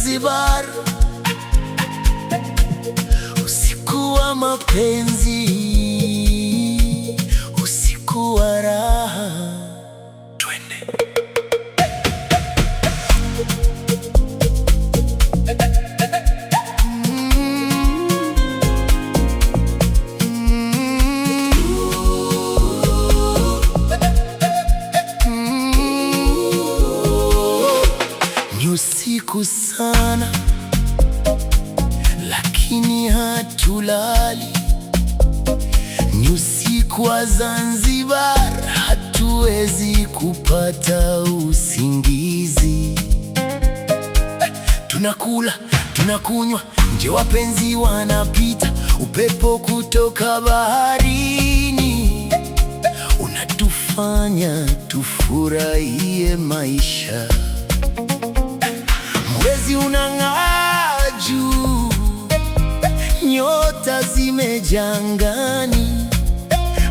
Zanzibar, usiku wa mapenzi, usiku wa raha. Twende. Ni usiku sana, lakini hatulali. Ni usiku wa Zanzibar, hatuwezi kupata usingizi. Tunakula, tunakunywa, nje wapenzi wanapita. Upepo kutoka baharini unatufanya tufurahie maisha. Mwezi unang'aa juu, nyota zimejaa angani,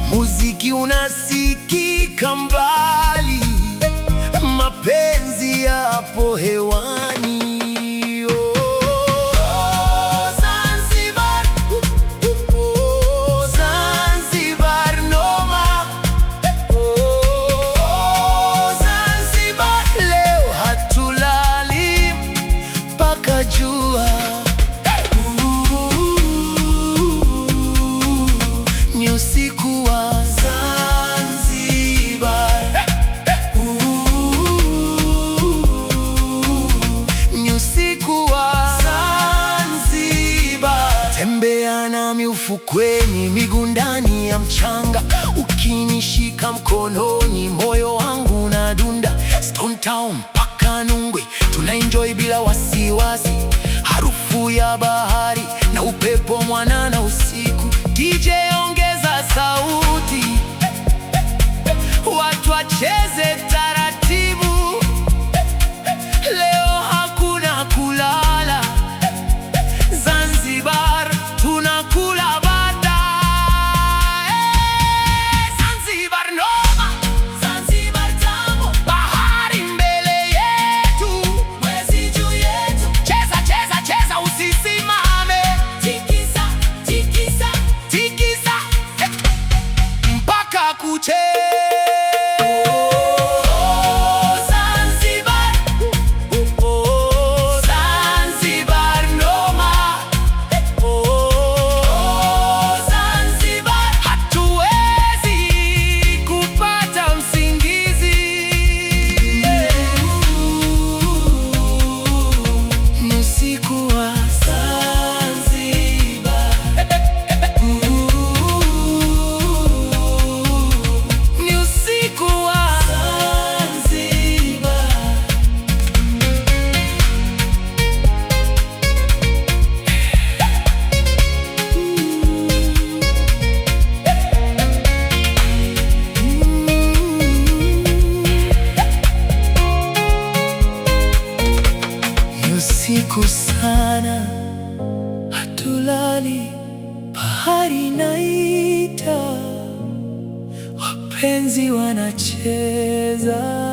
muziki unasikika mbali, mapenzi yapo hewani. Oh, Zanzibar, Zanzibar noma. Oh, Zanzibar, leo hatulali mpaka jua. Ni usiku wa Zanzibar. Ni usiku wa Zanzibar. Tembea nami ufukweni, miguu ndani ya mchanga, ukinishika mkononi, moyo wangu unadunda. Stone Town mpaka Nungwi, tunaenjoy bila wasiwasi, harufu ya bahari na upepo mwanana usiku. DJ ongeza sauti, watu wacheze taratibu. Leo hakuna kulala, Zanzibar tunakula baadaye. Zanzibar noma, Zanzibar tamu, bahari mbele yetu, mwezi juu yetu. Cheza, cheza, cheza usisimame, tikisa, tikisa, tikisa mpaka kuche. Oh, Zanzibar, oh, Zanzibar noma. Oh, Zanzibar, hatuwezi kupata usingizi. Ni usiku wa Zanzibar. Ni usiku wa Zanzibar. Ni usiku sana, hatulali, bahari inaita, wapenzi wanacheza.